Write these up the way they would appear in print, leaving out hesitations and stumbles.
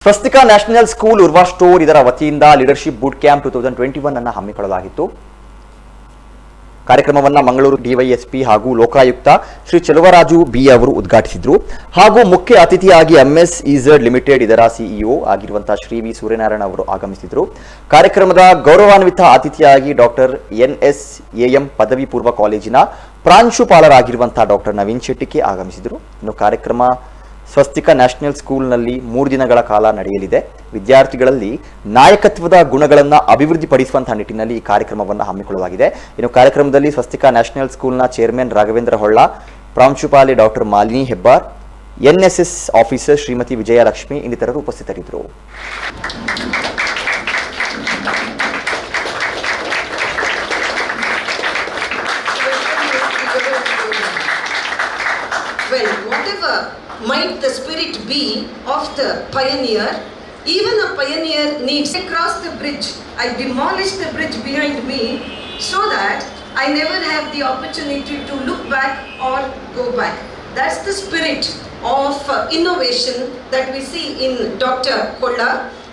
Swastika national school Urwa store ಇದರ ವತಿಯಿಂದ leadership boot camp 2021 ಅನ್ನು ಹಮ್ಮಿಕೊಳ್ಳಲಾಗಿತ್ತು. ಕಾರ್ಯಕ್ರಮವನ್ನು ಮಂಗಳೂರು ಡಿವೈಎಸ್ಪಿ ಹಾಗೂ ಲೋಕಾಯುಕ್ತ ಶ್ರೀ ಚೆಲುವರಾಜು ಬಿ ಅವರು ಉದ್ಘಾಟಿಸಿದರು. ಹಾಗೂ ಮುಖ್ಯ ಅತಿಥಿಯಾಗಿ ಎಂಎಸ್ ಇಝೆಡ್ ಲಿಮಿಟೆಡ್ ಇದರ ಸಿಇಒ ಆಗಿರುವಂತಹ ಶ್ರೀ ವಿ ಸೂರ್ಯನಾರಾಯಣ ಅವರು ಆಗಮಿಸಿದರು. ಕಾರ್ಯಕ್ರಮದ ಗೌರವಾನ್ವಿತ ಅತಿಥಿಯಾಗಿ ಡಾಕ್ಟರ್ ಎನ್ಎಸ್ಎಎಂ ಪದವಿ ಪೂರ್ವ ಕಾಲೇಜಿನ ಪ್ರಾಂಶುಪಾಲರಾಗಿರುವಂತಹ ಡಾಕ್ಟರ್ ನವೀನ್ ಶೆಟ್ಟಿಗೆ ಆಗಮಿಸಿದರು. ಇನ್ನು ಕಾರ್ಯಕ್ರಮ ಸ್ವಸ್ತಿಕಾ ನ್ಯಾಷನಲ್ ಸ್ಕೂಲ್ನಲ್ಲಿ 3 ದಿನಗಳ ಕಾಲ ನಡೆಯಲಿದೆ. ವಿದ್ಯಾರ್ಥಿಗಳಲ್ಲಿ ನಾಯಕತ್ವದ ಗುಣಗಳನ್ನು ಅಭಿವೃದ್ಧಿಪಡಿಸುವಂತಹ ನಿಟ್ಟಿನಲ್ಲಿ ಈ ಕಾರ್ಯಕ್ರಮವನ್ನು ಹಮ್ಮಿಕೊಳ್ಳಲಾಗಿದೆ. ಇನ್ನು ಕಾರ್ಯಕ್ರಮದಲ್ಲಿ ಸ್ವಸ್ತಿಕಾ ನ್ಯಾಷನಲ್ ಸ್ಕೂಲ್ನ ಚೇರ್ಮನ್ ರಾಘವೇಂದ್ರ ಹೊಳ್ಳ, ಪ್ರಾಂಶುಪಾಲೆ doctor Malini Hebbar, NSS officer Shrimati Vijayalakshmi ಇನ್ನಿತರರು ಉಪಸ್ಥಿತರಿದ್ದರು. Might the spirit be of the pioneer, even a pioneer needs to cross the bridge. I demolish the bridge behind me so that I never have the opportunity to look back or go back. That's the spirit of innovation that we see in Dr. Kolla,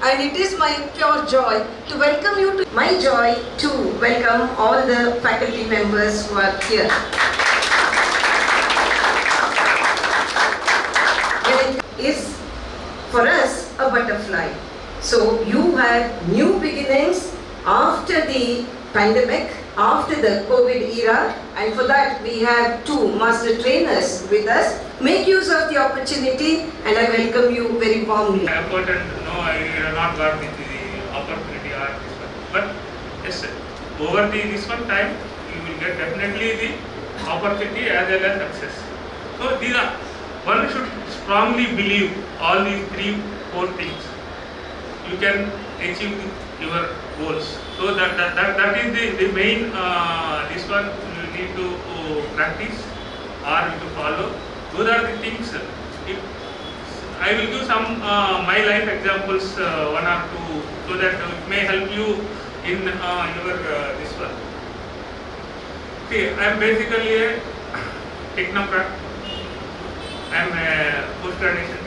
and it is my pure joy to welcome you to my joy to welcome all the faculty members who are here. Is for us a butterfly. So you have new beginnings after the pandemic, after the COVID era, and for that we have 2 master trainers with us. Make use of the opportunity and I welcome you very warmly. Important, no, I will not got the opportunity or this one. But yes, over this one time, you will get definitely the opportunity as well as success. So these are, one should strongly believe all these 3-4 things. You can achieve your goals. So that is the main this one you need to practice or to follow. Those are the things. If I will give some my life examples, 1 or 2, so that it may help you in your this one. See, I am basically a technocrat. I am a post-graduation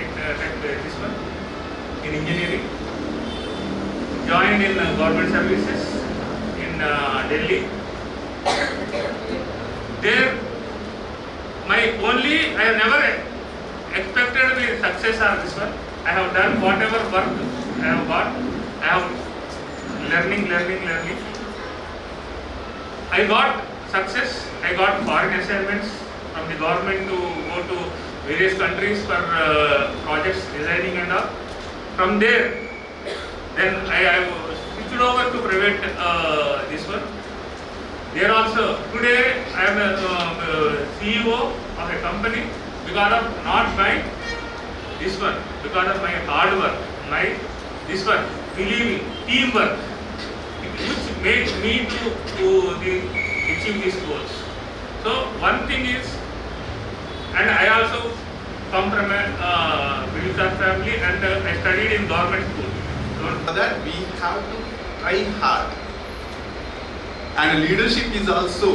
this one in engineering. Joined in government services in Delhi. There, my only I have never expected the success or this one. I have done whatever work I have got. I have learning. I got success. I got foreign assignments from the government to go to various countries for projects, designing and all. From there, then I switched over to private this one. There also, today I am a CEO of a company because of not my this one, because of my hard work, my this one, believing, teamwork, which made me to achieve these goals. So one thing is, and I also come from a middle class family and I studied in government school. So for that we have to try hard, and leadership is also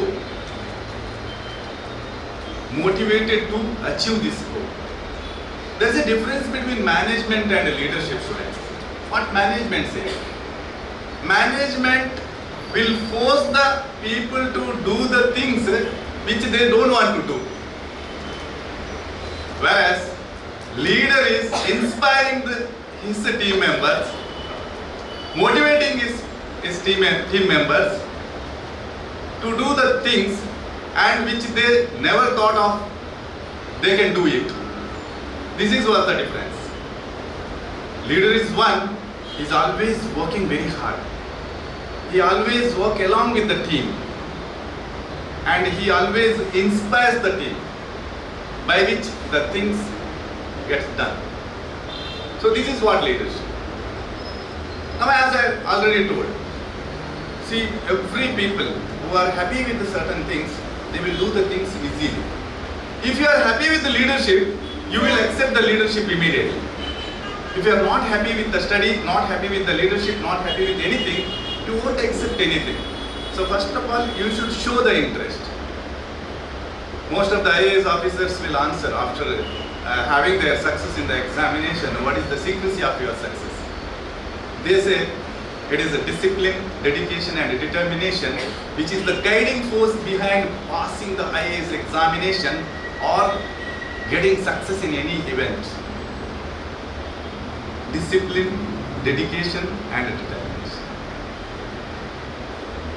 motivated to achieve this goal. There is a difference between management and leadership, students. What management says? Management will force the people to do the things which they don't want to do. Whereas leader is inspiring his team members, motivating his team members to do the things and which they never thought of they can do it. This is what the difference. Leader is one, he is always working very hard. He always work along with the team and he always inspires the team, by which the things gets done. So this is what leadership. Now, as I already told, see, every people who are happy with the certain things, they will do the things easily. If you are happy with the leadership, you will accept the leadership immediately. If you are not happy with the study, not happy with the leadership, not happy with anything, you won't accept anything. So first of all, you should show the interest. Most of the IAS officers will answer after having their success in the examination, what is the secrecy of your success? They say it is a discipline, dedication and determination which is the guiding force behind passing the IAS examination or getting success in any event. Discipline, dedication and determination.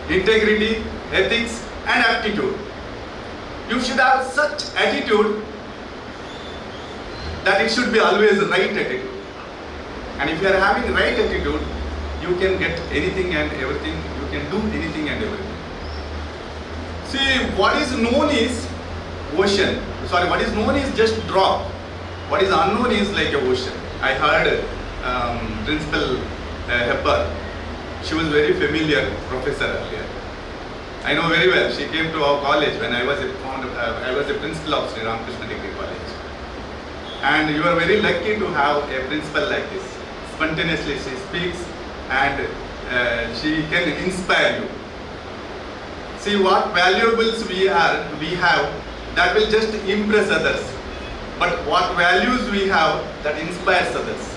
Integrity, ethics and aptitude. You should have such attitude that it should be always right attitude. And if you are having right attitude, you can get anything and everything, you can do anything and everything. See, what is known is ocean. Sorry, what is known is just drop. What is unknown is like a ocean. I heard Principal Hepburn. She was very familiar professor earlier. I know very well. She came to our college when I was a principal of Sri Ramakrishna Degree College. And you are very lucky to have a principal like this. Spontaneously she speaks and she can inspire you. See what valuables we have that will just impress others. But what values we have that inspires others.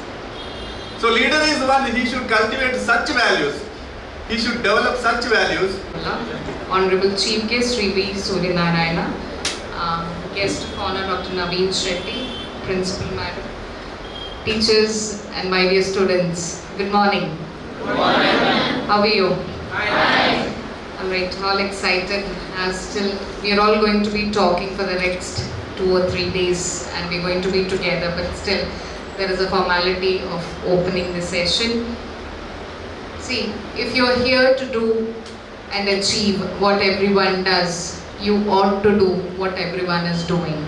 So leader is one, he should cultivate such values. He should develop such values. Honorable Chief Guest Sri V. Suryanarayana, Guest of Honor Dr. Naveen Shetty, Principal Madam, teachers and my dear students, good morning. Good morning. How are you? Fine. Alright, all excited as we are all going to be talking for the next 2 or 3 days and we're going to be together, but still there is a formality of opening the session. See, if you are here to do and achieve what everyone does, you ought to do what everyone is doing.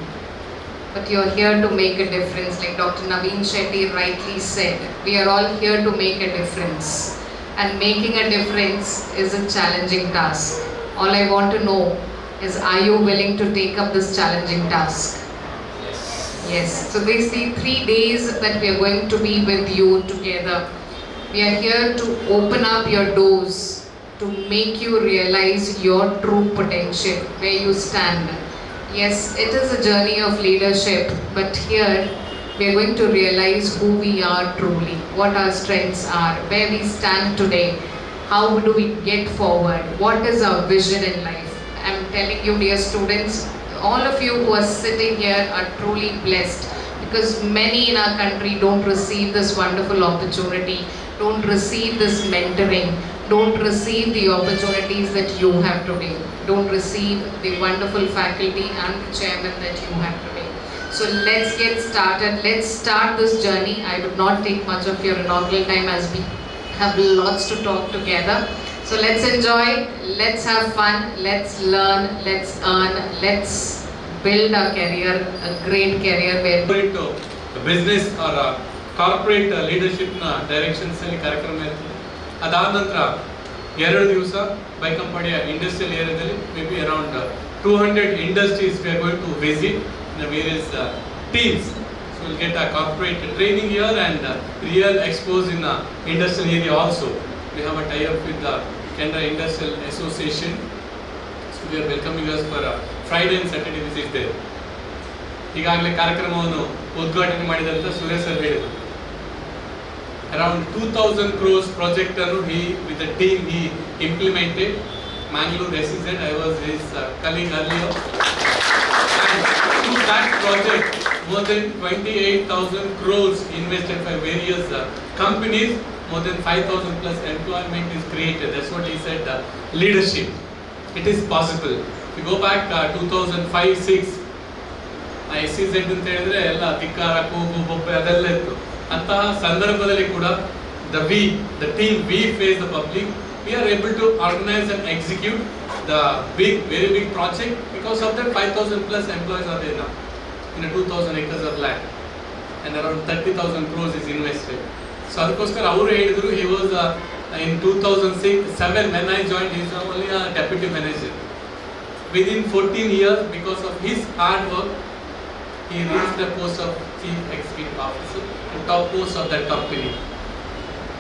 But you are here to make a difference, like Dr. Naveen Shetty rightly said. We are all here to make a difference. And making a difference is a challenging task. All I want to know is, are you willing to take up this challenging task? Yes. So these 3 days that we are going to be with you together, we are here to open up your doors, to make you realize your true potential, where you stand. Yes, it is a journey of leadership, but here we are going to realize who we are truly, what our strengths are, where we stand today, how do we get forward, what is our vision in life. I am telling you, dear students, all of you who are sitting here are truly blessed, because many in our country don't receive this wonderful opportunity, don't receive this mentoring, don't receive the opportunities that you have today, don't receive the wonderful faculty and the chairman that you have today. So let's get started. Let's start this journey. I would not take much of your inaugural time as we have lots to talk together. So let's enjoy, let's have fun, let's learn, let's earn, let's build a career, a great career where the business or corporate leadership directions ಕಾರ್ಯಕ್ರಮ ಇರ್ತದೆ. ಅದಾದ ನಂತರ 2 ದಿವಸ ಬೈಕಂಪಾಡಿಯ industrial ಏರಿಯಾದಲ್ಲಿ maybe around 200 industries we are going to visit in the various teams. So we'll get a corporate training here and real expos in the industrial area also. We have a tie-up with the Canada Industrial Association. So they are welcoming us for a Friday and Saturday visit there. ಈಗಾಗಲೇ ಕಾರ್ಯಕ್ರಮವನ್ನು ಉದ್ಘಾಟನೆ ಮಾಡಿದಂತ Suresh sir ಹೇಳಿದರು. Around 2000 crores project with the team he implemented. Mangalore SEZ, I was his colleague earlier. And through that project, more than 28,000 crores invested by various companies. More than 5,000 plus employment is created. That's what he said, leadership. It is possible. If you go back 2005-06, SEZ ಅಂತ ಹೇಳಿದ್ರೆ ಎಲ್ಲ ಧಿಕ್ಕಾರ ಕೂಗು ಬೊಬ್ಬೆ ಅದೆಲ್ಲ ಇತ್ತು. ಅಂತಹ ಸಂದರ್ಭದಲ್ಲಿ ಕೂಡ the team we face the public, we are able to organize and execute the very big project. Because of that, 5,000 plus employees are there now in 2,000 acres of land and around 30,000 crores is invested. So ಅದಕ್ಕೋಸ್ಕರ ಅವರು ಹೇಳಿದ್ರು, he was in 2007 when I joined, he was only a deputy manager. Within 14 years, because of his hard work, he reached the post of chief executive officer, the top post of that company.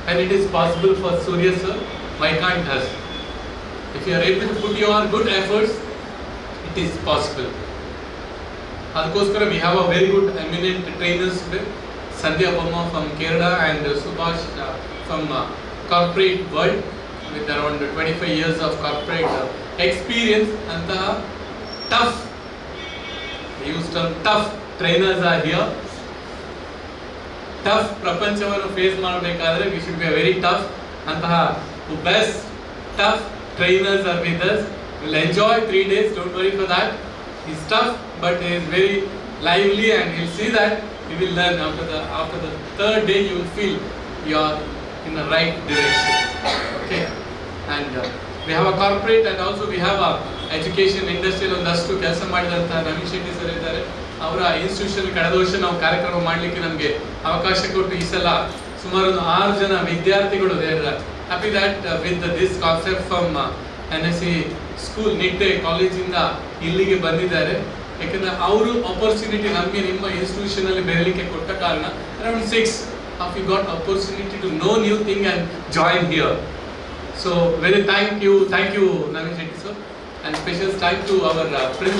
And it is possible for Surya sir, why can't us? If you are able to put your good efforts, it is possible. ಅದಕ್ಕೋಸ್ಕರ we have a very good eminent trainers today. Sandhya Bhamma from Kerala and Subhash from corporate world with around 25 years of corporate experience. Antaha tough, we use term tough trainers are here. Tough ಪ್ರಪಂಚವನ್ನು face ಮಾಡಬೇಕಾದ್ರೆ we should be a very tough. ಅಂತಹ best tough trainers are with us. We'll enjoy 3 days, don't worry for that. He's tough but he is very lively and you'll see that you will learn after the third day you will feel you are in the right direction. Okay, and we have a corporate and also we have a education industrial ಒಂದಷ್ಟು ಕೆಲಸ ಮಾಡಿದಂತಹ Naveen Shetty sir ಇದ್ದಾರೆ. ಅವರ institution ಕಳೆದ ವರ್ಷ ನಾವು ಕಾರ್ಯಕ್ರಮ ಮಾಡಲಿಕ್ಕೆ ನಮಗೆ ಅವಕಾಶ ಕೊಟ್ಟು ಈ ಸಲ ಸುಮಾರು 6 ಜನ ವಿದ್ಯಾರ್ಥಿಗಳು they are happy that with this concept from NSC school Nitte ಕಾಲೇಜಿಂದ ಇಲ್ಲಿಗೆ ಬಂದಿದ್ದಾರೆ. ಯಾಕಂದ್ರೆ ಅವರು ಆಪರ್ಚುನಿಟಿ ನಮಗೆ ನಿಮ್ಮ ಇನ್ಸ್ಟಿಟ್ಯೂಷನ್ ಅಲ್ಲಿ ಬೆರಲಿಕ್ಕೆ ಕೊಟ್ಟ ಕಾರಣ around 6 of you got opportunity to know new thing and join here. So very thank you Naveen Shetty sir, and special thank to our principal